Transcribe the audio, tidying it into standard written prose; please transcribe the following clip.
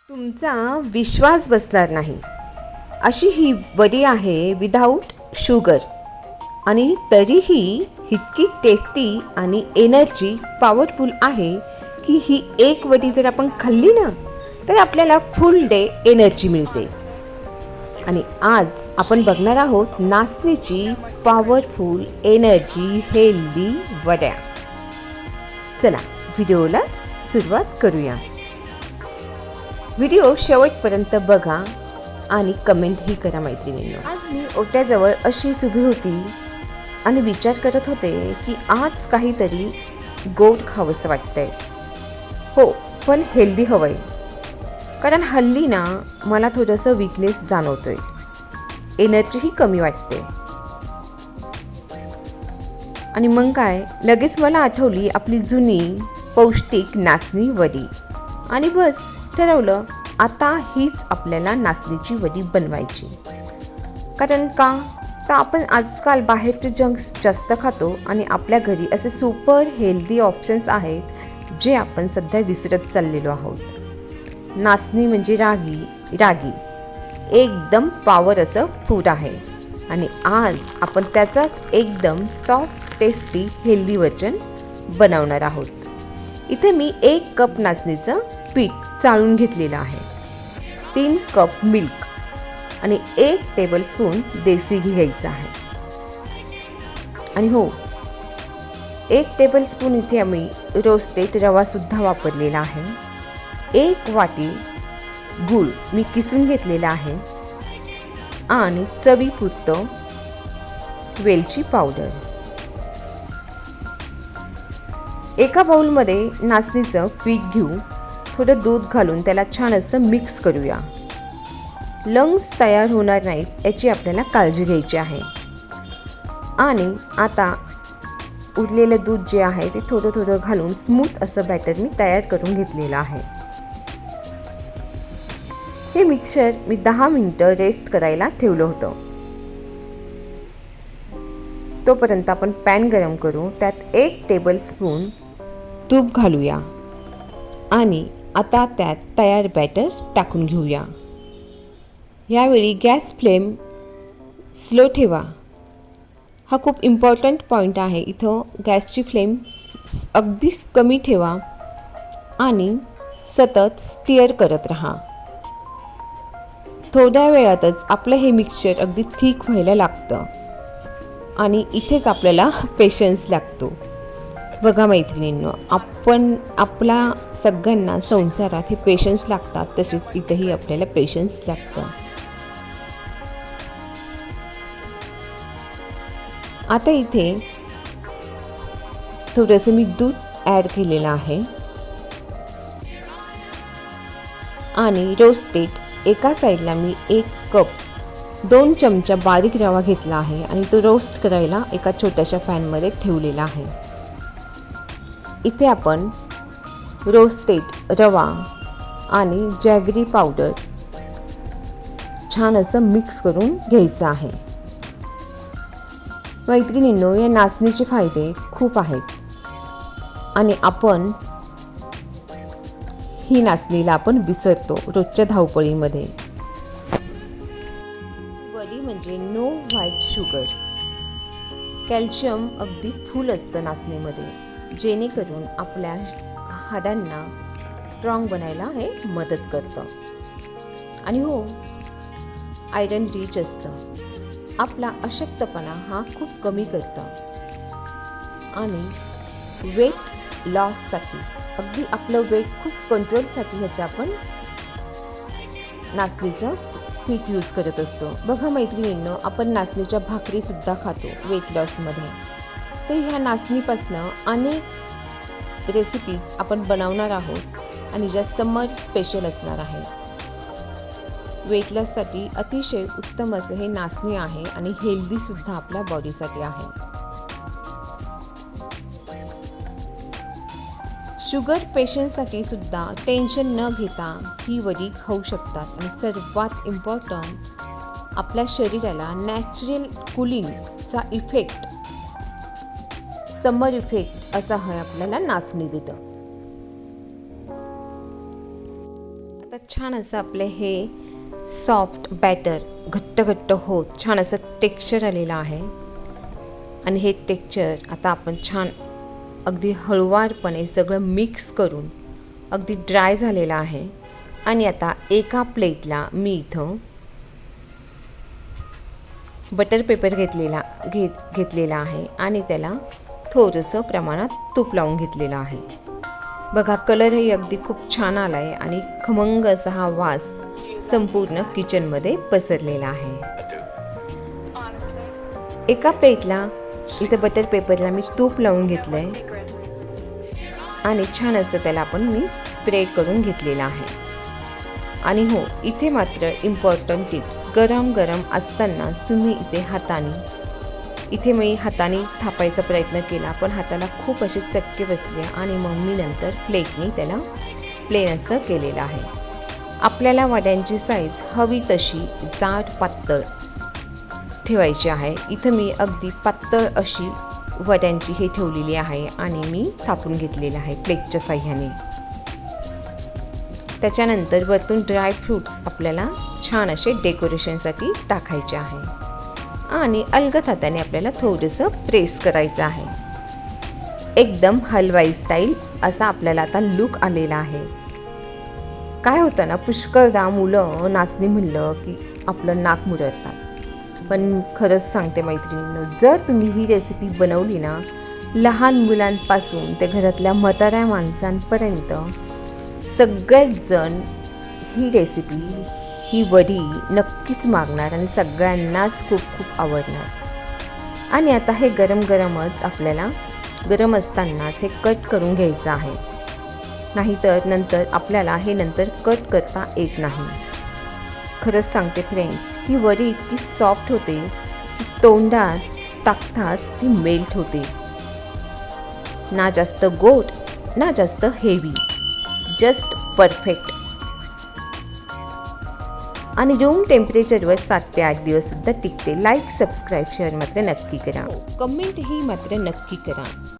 तुमचा विश्वास बसणार नाही अशी ही वडी आहे विदाऊट शुगर आणि तरीही इतकी टेस्टी आणि एनर्जी पॉवरफुल आहे की ही एक वडी जर आपण खाल्ली ना तर आपल्याला फुल डे एनर्जी मिळते. आणि आज आपण बघणार आहोत नाचणीची पॉवरफुल एनर्जी हेल्दी वड्या. चला व्हिडिओला सुरुवात करूया. व्हिडिओ शेवटपर्यंत बघा आणि कमेंटही करा मैत्रिणींनो. आज मी ओट्याजवळ अशीच उभी होती आणि विचार करत होते की आज काहीतरी गोड खावंसं वाटतंय. हो, पण हेल्दी हवंय. कारण हल्ली ना मला थोडंसं वीकनेस जाणवतोय, एनर्जीही कमी वाटते. आणि मग काय, लगेच मला आठवली आपली जुनी पौष्टिक नाचणी वडी. आणि बस ठरवलं, आता हीच आपल्याला नाचणीची वडी बनवायची. कारण का तर आपण आजकाल बाहेरचे जंक्स जास्त खातो आणि आपल्या घरी असे सुपर हेल्दी ऑप्शन्स आहेत जे आपण सध्या विसरत चाललेलो आहोत. नाचणी म्हणजे रागी एकदम पॉवर असं फूड आहे आणि आज आपण त्याचाच एकदम सॉफ्ट टेस्टी हेल्दी व्हर्जन बनवणार आहोत. इथे मी 1 कप नाचणीचं पीठ चाळून घेतलेलं आहे, 3 कप मिल्क आणि 1 टेबलस्पून देसी घी घ्यायचं आहे. आणि हो, 1 टेबलस्पून इथे आम्ही रोस्टेड रवा सुद्धा वापरलेला आहे. 1 वाटी गूळ मी किसून घेतलेला आहे आणि चवीपुरतं वेलची पावडर. एका बाउलमध्ये नाचणीचं पीठ घेऊ, थोडं दूध घालून त्याला छान असं मिक्स करूया. लंग्स तयार होणार नाहीत याची आपल्याला काळजी घ्यायची आहे. आणि आता उरलेलं दूध जे आहे ते थोडं थोडं घालून स्मूथ असं बॅटर मी तयार करून घेतलेलं आहे. हे मिक्सचर मी 10 मिनिटं रेस्ट करायला ठेवलं होतं. तोपर्यंत आपण पॅन गरम करू, त्यात 1 टेबलस्पून तूप घालूया आणि आता त्यात तयार बॅटर टाकून घेऊया. यावेळी गॅस फ्लेम स्लो ठेवा. हा खूप इम्पॉर्टंट पॉईंट आहे. इथं गॅसची फ्लेम अगदी कमी ठेवा आणि सतत स्टिअर करत राहा. थोड्या वेळातच आपलं हे मिक्सचर अगदी थिक व्हायला लागतं आणि इथेच आपल्याला पेशन्स लागतो. बघा मैत्रिणींनो, आपला सगळ्यांना संसारात हे पेशन्स लागतात, तसेच इथंही आपल्याला पेशन्स लागतं. आता इथे थोडंसं मी दूध ॲड केलेलं आहे आणि रोस्टेड एका साईडला मी 1 कप 2 चमचा बारीक रवा घेतला आहे आणि तो रोस्ट करायला एका छोट्याशा पॅनमध्ये ठेवलेला आहे. इथे आपण रोस्टेड रवा आणि जॅगरी पावडर छान असं मिक्स करून घ्यायचं आहे. मैत्रिणींनो, या नाचणीचे फायदे खूप आहेत आणि आपण ही नाचणीला आपण विसरतो रोजच्या धावपळीमध्ये. वडी म्हणजे नो व्हाईट शुगर. कॅल्शियम अगदी फुल असतं नाचणीमध्ये, जेणेकरून आपल्या हाडांना स्ट्रॉंग बनायला हे मदत करतं. आणि हो, आयरन रिच असतं. आपला अशक्तपणा हा खूप कमी करतं आणि वेट लॉससाठी, अगदी आपलं वेट खूप कंट्रोलसाठी ह्याचं आपण नाचणीचं पीठ यूज करत असतो. बघा मैत्रिणींनो, आपण नाचणीच्या भाकरीसुद्धा खातो वेट लॉसमध्ये. तर ह्या नाचणीपासनं अनेक रेसिपीज आपण बनवणार आहोत आणि ज्या समर स्पेशल असणार आहेत. वेट लॉससाठी अतिशय उत्तम असं हे नाचणी आहे आणि हेल्दीसुद्धा आपल्या बॉडीसाठी आहे. शुगर पेशंटसाठी सुद्धा टेन्शन न घेता ही वडी खाऊ शकतात. आणि सर्वात इम्पॉर्टंट, आपल्या शरीराला नॅचरल कूलिंगचा इफेक्ट, समर इफेक्ट असा हा आपल्याला नाचणी देतं. आता छान असं आपले हे सॉफ्ट बॅटर घट्ट होत छान असं टेक्स्चर आलेलं आहे. आणि हे टेक्स्चर आता आपण छान अगदी हळुवारपणे सगळं मिक्स करून अगदी ड्राय झालेलं आहे. आणि आता एका प्लेटला मी इथं बटर पेपर घेतलेला आहे आणि त्याला थोडंसं प्रमाणात तूप लावून घेतलेलं आहे. बघा कलरही अगदी खूप छान आला आहे आणि खमंग असा हा वास संपूर्ण किचनमध्ये पसरलेला आहे. एका प्लेटला इथं बटर पेपरला मी तूप लावून घेतलं आहे आणि छान असं त्याला मी स्प्रेड करून घेतलेलं आहे. आणि हो, इथे मात्र इम्पॉर्टंट टिप्स, गरम असतानाच तुम्ही इथे मी हाताने थापायचा प्रयत्न केला, पण हाताला खूप असे चटके बसले आणि मग मी नंतर प्लेटने त्याला प्लेन असं केलेलं आहे. आपल्याला वड्यांची साईज हवी तशी जाड पातळ ठेवायची आहे. इथं मी अगदी पातळ अशी वड्यांची हे ठेवलेली आहे आणि मी थापून घेतलेलं आहे प्लेटच्या साह्याने. त्याच्यानंतर वरतून ड्रायफ्रूट्स आपल्याला छान असे डेकोरेशनसाठी टाकायचे आहे आणि अलगद हाताने आपल्याला थोडंसं प्रेस करायचं आहे. एकदम हलवाई स्टाईल असा आपल्याला आता लुक आलेला आहे. काय होतं ना, पुष्कळदा मुलं नाचणी म्हणलं की आपलं नाक मुरडतात. पण खरंच सांगते मैत्रिणींनो, जर तुम्ही ही रेसिपी बनवली ना, लहान मुलांपासून ते घरातल्या म्हाताऱ्या माणसांपर्यंत सगळेच जण ही रेसिपी, ही वडी नक्कीच मागणार आणि सगळ्यांनाच खूप आवडणार. आणि आता हे गरमच आपल्याला गरम असतानाच हे कट करून घ्यायचं आहे, नाहीतर नंतर आपल्याला हे नंतर कट करता येत नाही. खरंच सांगते फ्रेंड्स, ही वडी इतकी सॉफ्ट होते की तोंडात टाकताच ती मेल्ट होते. ना जास्त गोड ना जास्त हेवी, जस्ट परफेक्ट. आणि रूम टेम्परेचरवर 7 ते 8 दिवस सुद्धा टिकते. लाईक, सबस्क्राईब, शेअर मात्र नक्की करा. कमेंट ही मात्र नक्की करा.